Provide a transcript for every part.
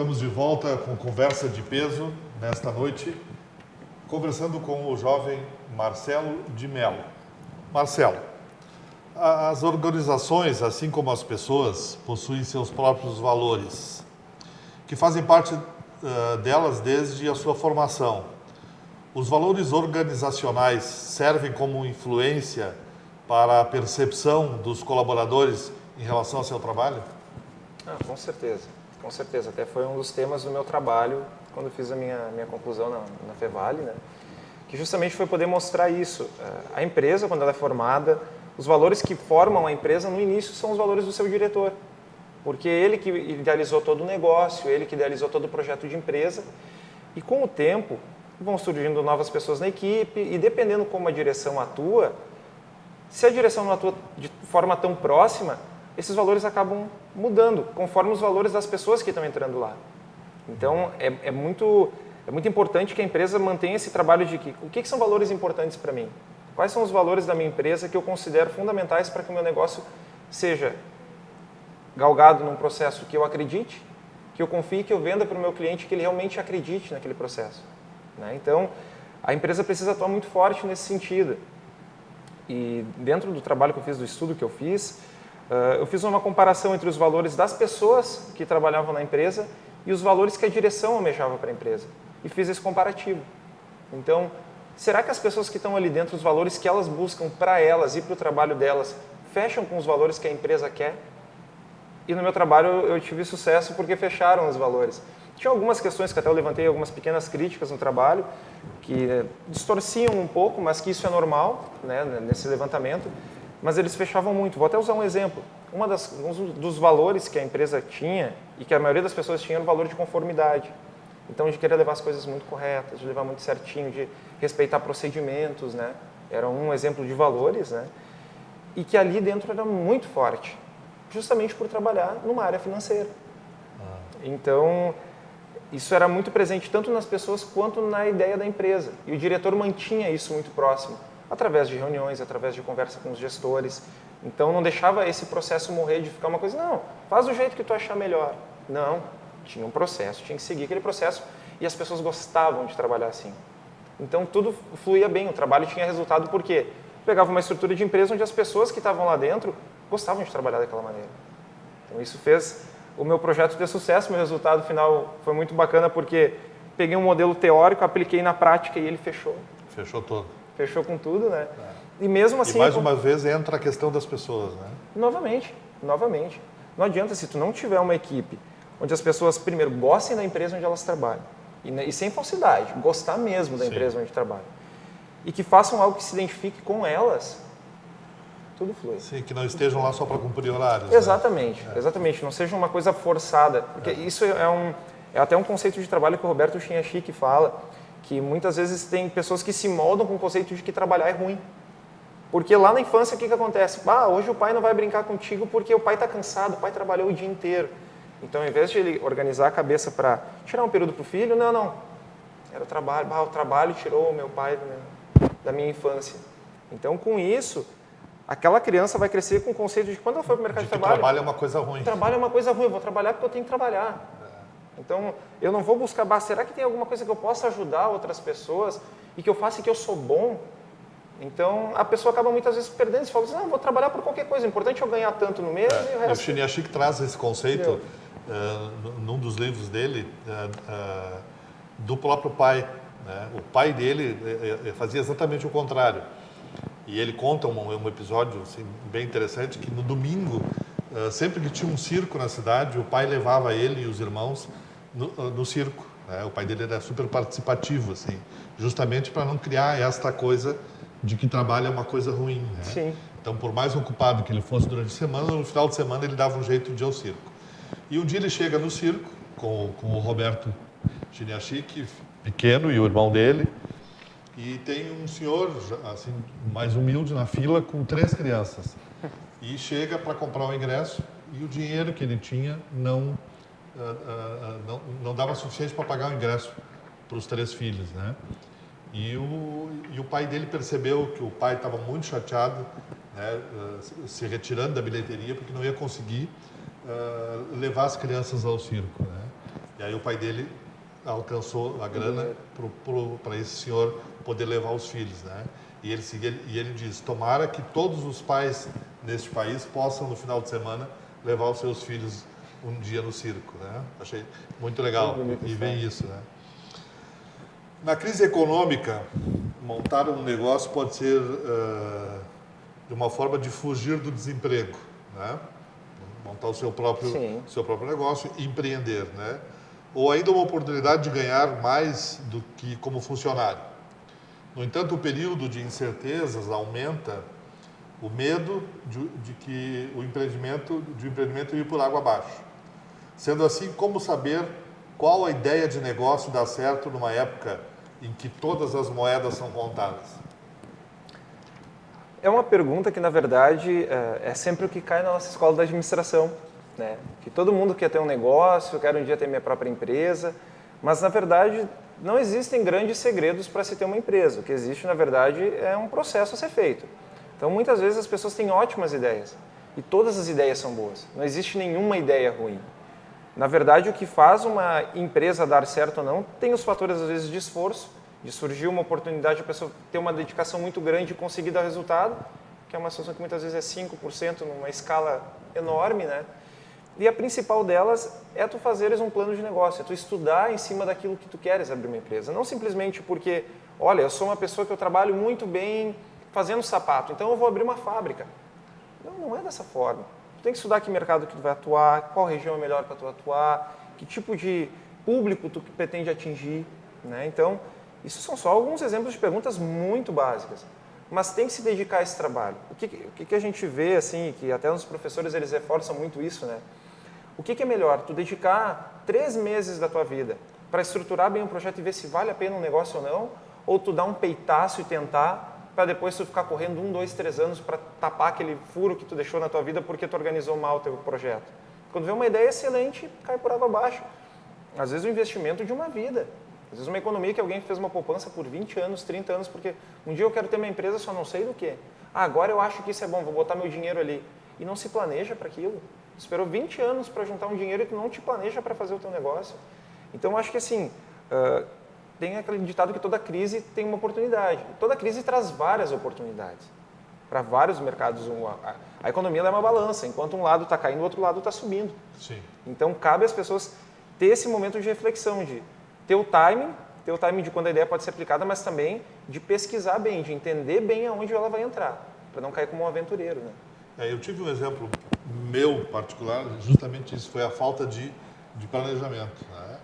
Estamos de volta com Conversa de Peso nesta noite, conversando com o jovem Marcelo de Mello. Marcelo, as organizações, assim como as pessoas, possuem seus próprios valores, que fazem parte delas desde a sua formação. Os valores organizacionais servem como influência para a percepção dos colaboradores em relação ao seu trabalho? Com certeza, com certeza. Até foi um dos temas do meu trabalho quando eu fiz a minha conclusão na Fevale, né? Que justamente foi poder mostrar isso. A empresa, quando ela é formada, os valores que formam a empresa no início são os valores do seu diretor, porque ele que idealizou todo o negócio, ele que idealizou todo o projeto de empresa, e com o tempo vão surgindo novas pessoas na equipe, e dependendo como a direção atua, se a direção não atua de forma tão próxima, esses valores acabam mudando, conforme os valores das pessoas que estão entrando lá. Então, é muito importante que a empresa mantenha esse trabalho de o que são valores importantes para mim? Quais são os valores da minha empresa que eu considero fundamentais para que o meu negócio seja galgado num processo que eu acredite, que eu confie, que eu venda para o meu cliente, que ele realmente acredite naquele processo, né? Então, a empresa precisa atuar muito forte nesse sentido. E dentro do trabalho que eu fiz, do estudo que eu fiz uma comparação entre os valores das pessoas que trabalhavam na empresa e os valores que a direção almejava para a empresa. E fiz esse comparativo. Então, será que as pessoas que estão ali dentro, os valores que elas buscam para elas e para o trabalho delas, fecham com os valores que a empresa quer? E no meu trabalho eu tive sucesso porque fecharam os valores. Tinha algumas questões que até eu levantei, algumas pequenas críticas no trabalho, que distorciam um pouco, mas que isso é normal, né, nesse levantamento, mas eles fechavam muito. Vou até usar um exemplo. Um dos valores que a empresa tinha, e que a maioria das pessoas tinha, era o valor de conformidade. Então, de querer levar as coisas muito corretas, de levar muito certinho, de respeitar procedimentos, né? Era um exemplo de valores, né? E que ali dentro era muito forte, justamente por trabalhar numa área financeira. Então, isso era muito presente tanto nas pessoas quanto na ideia da empresa. E o diretor mantinha isso muito próximo, através de reuniões, através de conversa com os gestores. Então, não deixava esse processo morrer de ficar uma coisa, não, faz do jeito que tu achar melhor. Não, tinha um processo, tinha que seguir aquele processo e as pessoas gostavam de trabalhar assim. Então, tudo fluía bem, o trabalho tinha resultado porque pegava uma estrutura de empresa onde as pessoas que estavam lá dentro gostavam de trabalhar daquela maneira. Então, isso fez o meu projeto ter sucesso, meu resultado final foi muito bacana porque peguei um modelo teórico, apliquei na prática e ele fechou. Fechou todo. Fechou com tudo, né? E mesmo assim... E mais uma vez entra a questão das pessoas, né? Novamente. Não adianta se tu não tiver uma equipe onde as pessoas, primeiro, gostem da empresa onde elas trabalham. E sem falsidade, gostar mesmo da empresa onde trabalham. E que façam algo que se identifique com elas, tudo flui. Sim, que não estejam lá só para cumprir horários. Exatamente, né? Exatamente. Não seja uma coisa forçada. Porque isso é até um conceito de trabalho que o Roberto Chiniachik fala, que muitas vezes tem pessoas que se moldam com o conceito de que trabalhar é ruim. Porque lá na infância, o que acontece? Hoje o pai não vai brincar contigo porque o pai está cansado, o pai trabalhou o dia inteiro. Então, ao invés de ele organizar a cabeça para tirar um período para o filho, não. Era o trabalho. O trabalho tirou o meu pai da minha infância. Então, com isso, aquela criança vai crescer com o conceito de que quando ela for para o mercado de trabalho... trabalho é uma coisa ruim. Trabalho é uma coisa ruim, eu vou trabalhar porque eu tenho que trabalhar. Então, eu não vou buscar, será que tem alguma coisa que eu possa ajudar outras pessoas e que eu faça e que eu sou bom? Então, a pessoa acaba muitas vezes perdendo e fala assim, não, vou trabalhar por qualquer coisa, o importante é eu ganhar tanto no mês e o resto... O Chiniachik traz esse conceito, num dos livros dele, do próprio pai. Né? O pai dele fazia exatamente o contrário. E ele conta um episódio assim, bem interessante, que no domingo, sempre que tinha um circo na cidade, o pai levava ele e os irmãos no circo. Né? O pai dele era super participativo, assim, justamente para não criar esta coisa de que trabalho é uma coisa ruim. Né? Sim. Então, por mais ocupado que ele fosse durante a semana, no final de semana ele dava um jeito de ir ao circo. E um dia ele chega no circo com o Roberto Chiniachik, pequeno, e o irmão dele, e tem um senhor, assim, mais humilde na fila, com 3 crianças. E chega para comprar o ingresso e o dinheiro que ele tinha não dava suficiente para pagar o ingresso para os 3 filhos, né? E o pai dele percebeu que o pai estava muito chateado, né, se retirando da bilheteria porque não ia conseguir levar as crianças ao circo, né? E aí o pai dele alcançou a grana para esse senhor poder levar os filhos, né? E ele diz, tomara que todos os pais neste país possam, no final de semana, levar os seus filhos um dia no circo, né? Achei muito legal e ver isso, né? Na crise econômica, montar um negócio pode ser de uma forma de fugir do desemprego, né? Montar o seu próprio negócio e empreender, né? Ou ainda uma oportunidade de ganhar mais do que como funcionário. No entanto, o período de incertezas aumenta o medo de que o empreendimento ir por água abaixo. Sendo assim, como saber qual a ideia de negócio dá certo numa época em que todas as moedas são contadas? É uma pergunta que, na verdade, é sempre o que cai na nossa escola da administração, né? Que todo mundo quer ter um negócio, quer um dia ter minha própria empresa, mas, na verdade, não existem grandes segredos para se ter uma empresa. O que existe, na verdade, é um processo a ser feito. Então, muitas vezes, as pessoas têm ótimas ideias, e todas as ideias são boas. Não existe nenhuma ideia ruim. Na verdade, o que faz uma empresa dar certo ou não tem os fatores, às vezes, de esforço, de surgir uma oportunidade, a pessoa ter uma dedicação muito grande e conseguir dar resultado, que é uma situação que muitas vezes é 5% numa escala enorme, né? E a principal delas é tu fazeres um plano de negócio, é tu estudar em cima daquilo que tu queres abrir uma empresa. Não simplesmente porque, olha, eu sou uma pessoa que eu trabalho muito bem fazendo sapato, então eu vou abrir uma fábrica. Não é dessa forma. Tu tem que estudar que mercado que tu vai atuar, qual região é melhor para tu atuar, que tipo de público tu pretende atingir, né? Então, isso são só alguns exemplos de perguntas muito básicas, mas tem que se dedicar a esse trabalho. O que a gente vê, assim, que até os professores eles reforçam muito isso, né? O que é melhor? Tu dedicar 3 meses da tua vida para estruturar bem um projeto e ver se vale a pena um negócio ou não, ou tu dar um peitaço e tentar, para depois tu ficar correndo 1, 2, 3 anos para tapar aquele furo que tu deixou na tua vida porque tu organizou mal o teu projeto. Quando vê uma ideia excelente, cai por água abaixo. Às vezes o investimento de uma vida. Às vezes uma economia que alguém fez uma poupança por 20 anos, 30 anos, porque um dia eu quero ter uma empresa, só não sei do quê. Agora eu acho que isso é bom, vou botar meu dinheiro ali. E não se planeja para aquilo. Esperou 20 anos para juntar um dinheiro e tu não te planeja para fazer o teu negócio. Então eu acho que assim, tem aquele ditado que toda crise tem uma oportunidade. Toda crise traz várias oportunidades para vários mercados. A economia é uma balança, enquanto um lado está caindo, o outro lado está subindo. Sim. Então cabe às pessoas ter esse momento de reflexão, de ter o timing de quando a ideia pode ser aplicada, mas também de pesquisar bem, de entender bem aonde ela vai entrar, para não cair como um aventureiro, né? Eu tive um exemplo meu particular, justamente isso, foi a falta de planejamento, né?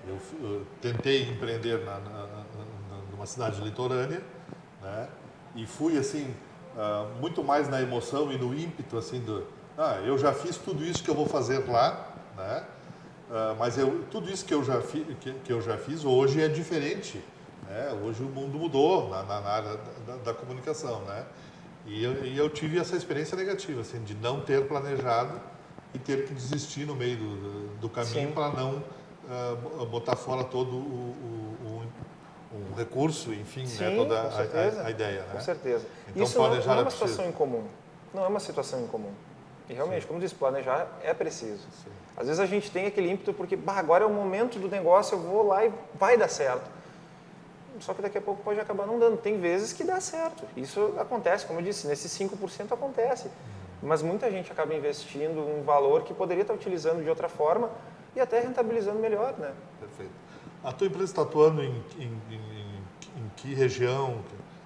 Eu tentei empreender numa cidade litorânea, né? E fui assim, muito mais na emoção e no ímpeto assim eu já fiz tudo isso que eu vou fazer lá, né? Mas tudo isso que eu já fiz hoje é diferente, né? Hoje o mundo mudou na área da comunicação, né? E eu tive essa experiência negativa, assim, de não ter planejado e ter que desistir no meio do caminho para não botar fora todo um recurso, enfim, Sim, né? Toda a ideia, né? Com certeza. Então, isso não planejar é uma situação incomum. Não é uma situação incomum. E realmente, como disse, planejar é preciso. Sim. Às vezes a gente tem aquele ímpeto porque agora é o momento do negócio, eu vou lá e vai dar certo. Só que daqui a pouco pode acabar não dando. Tem vezes que dá certo. Isso acontece, como eu disse, nesses 5% acontece. Mas muita gente acaba investindo um valor que poderia estar utilizando de outra forma e até rentabilizando melhor, né? Perfeito. A tua empresa está atuando em que região?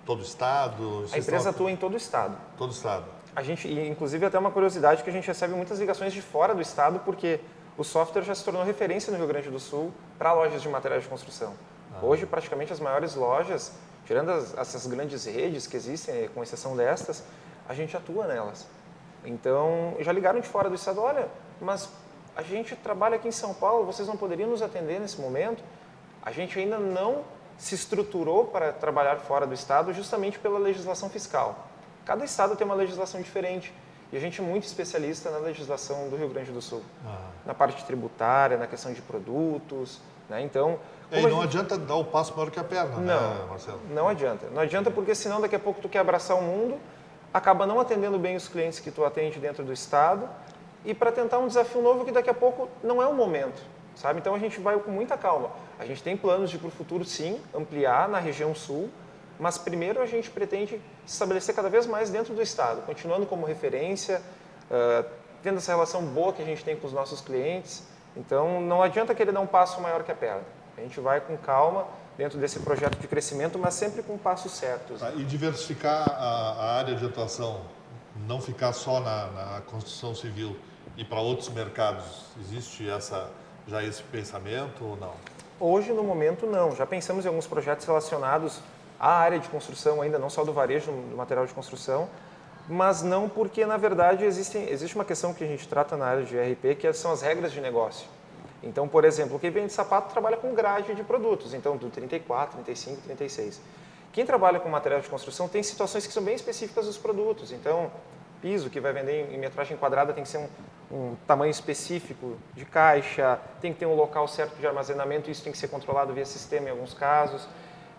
Todo o estado? A empresa atua em todo o estado. Todo o estado. A gente, inclusive, até uma curiosidade que a gente recebe muitas ligações de fora do estado porque o software já se tornou referência no Rio Grande do Sul para lojas de materiais de construção. Hoje, praticamente, as maiores lojas, tirando essas grandes redes que existem, com exceção destas, a gente atua nelas. Então, já ligaram de fora do estado, olha, mas a gente trabalha aqui em São Paulo, vocês não poderiam nos atender nesse momento? A gente ainda não se estruturou para trabalhar fora do estado justamente pela legislação fiscal. Cada estado tem uma legislação diferente e a gente é muito especialista na legislação do Rio Grande do Sul. Na parte tributária, na questão de produtos, né? Então... E não adianta dar o passo maior que a perna, né, Marcelo? Não adianta. Não adianta porque senão daqui a pouco tu quer abraçar o mundo, acaba não atendendo bem os clientes que tu atende dentro do estado e para tentar um desafio novo que daqui a pouco não é o momento. sabe? Então a gente vai com muita calma. A gente tem planos de, para o futuro, sim, ampliar na região sul, mas primeiro a gente pretende se estabelecer cada vez mais dentro do estado, continuando como referência, tendo essa relação boa que a gente tem com os nossos clientes. Então não adianta querer dar um passo maior que a perna. A gente vai com calma dentro desse projeto de crescimento, mas sempre com passos certos. E diversificar a área de atuação, não ficar só na construção civil e para outros mercados, existe já esse pensamento ou não? Hoje, no momento, não. Já pensamos em alguns projetos relacionados à área de construção ainda, não só do varejo, do material de construção, mas não porque, na verdade, existe uma questão que a gente trata na área de ERP, que são as regras de negócio. Então, por exemplo, quem vende sapato trabalha com grade de produtos, então do 34, 35, 36. Quem trabalha com material de construção tem situações que são bem específicas dos produtos. Então, piso que vai vender em metragem quadrada tem que ser um tamanho específico de caixa, tem que ter um local certo de armazenamento, isso tem que ser controlado via sistema em alguns casos.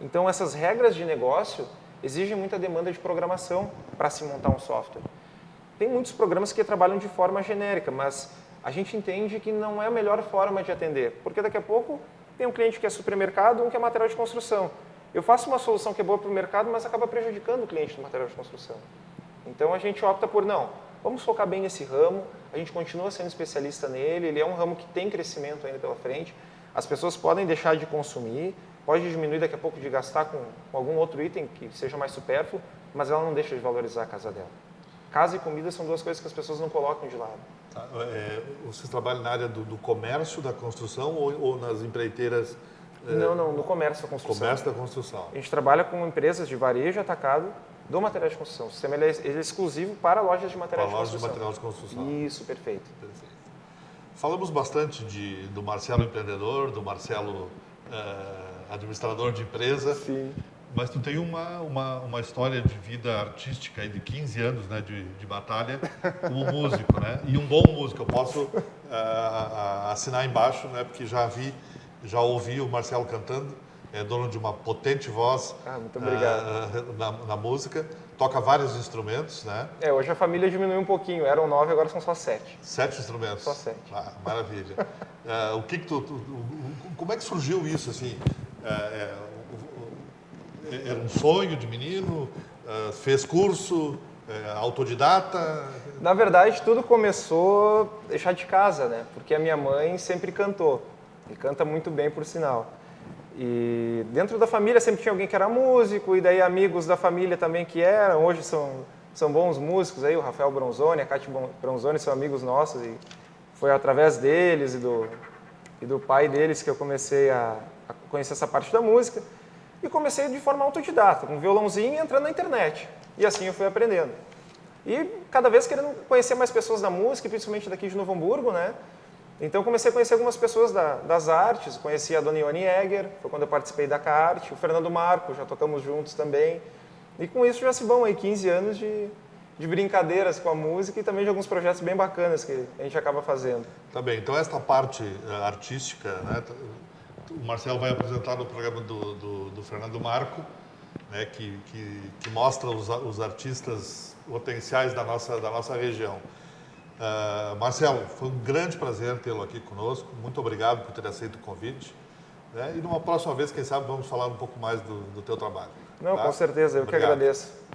Então, essas regras de negócio exigem muita demanda de programação para se montar um software. Tem muitos programas que trabalham de forma genérica, mas a gente entende que não é a melhor forma de atender, porque daqui a pouco tem um cliente que é supermercado, um que é material de construção. Eu faço uma solução que é boa para o mercado, mas acaba prejudicando o cliente do material de construção. Então a gente opta por, não, vamos focar bem nesse ramo, a gente continua sendo especialista nele, ele é um ramo que tem crescimento ainda pela frente, as pessoas podem deixar de consumir, pode diminuir daqui a pouco de gastar com algum outro item que seja mais supérfluo, mas ela não deixa de valorizar a casa dela. Casa e comida são duas coisas que as pessoas não colocam de lado. Vocês trabalham na área do comércio, da construção ou nas empreiteiras? Não, no comércio da construção. Comércio da construção. A gente trabalha com empresas de varejo atacado do material de construção. O sistema ele é exclusivo para lojas de material de construção. Para lojas de material de construção. Isso, perfeito. Falamos bastante do Marcelo empreendedor, do Marcelo administrador de empresa. Sim. Mas tu tem uma história de vida artística aí de 15 anos, né, de batalha como músico, né? E um bom músico. Eu posso assinar embaixo, né, porque já ouvi o Marcelo cantando, é dono de uma potente voz. Muito obrigado. Na música, toca vários instrumentos, né? Hoje a família diminuiu um pouquinho, eram 9, agora são só 7. 7 instrumentos? Só 7. Maravilha. Como é que surgiu isso, assim? Era um sonho de menino? Fez curso? Autodidata? Na verdade, tudo começou a deixar de casa, né? Porque a minha mãe sempre cantou. E canta muito bem, por sinal. E dentro da família sempre tinha alguém que era músico, e daí amigos da família também que eram. Hoje são bons músicos aí, o Rafael Bronzoni, a Cátia Bronzoni são amigos nossos. E foi através deles e do pai deles que eu comecei a conhecer essa parte da música. E comecei de forma autodidata, com um violãozinho e entrando na internet. E assim eu fui aprendendo. E cada vez querendo conhecer mais pessoas da música, principalmente daqui de Novo Hamburgo, né? Então comecei a conhecer algumas pessoas das artes, conheci a dona Ione Egger, foi quando eu participei da CART, o Fernando Marco, já tocamos juntos também. E com isso já se vão aí 15 anos de brincadeiras com a música e também de alguns projetos bem bacanas que a gente acaba fazendo. Tá bem, então esta parte artística, né? O Marcelo vai apresentar no programa do Fernando Marco, né, que mostra os artistas potenciais da nossa região. Marcelo, foi um grande prazer tê-lo aqui conosco. Muito obrigado por ter aceito o convite. Né? E numa próxima vez, quem sabe, vamos falar um pouco mais do teu trabalho. Não, tá? com certeza. Eu Obrigado. que agradeço.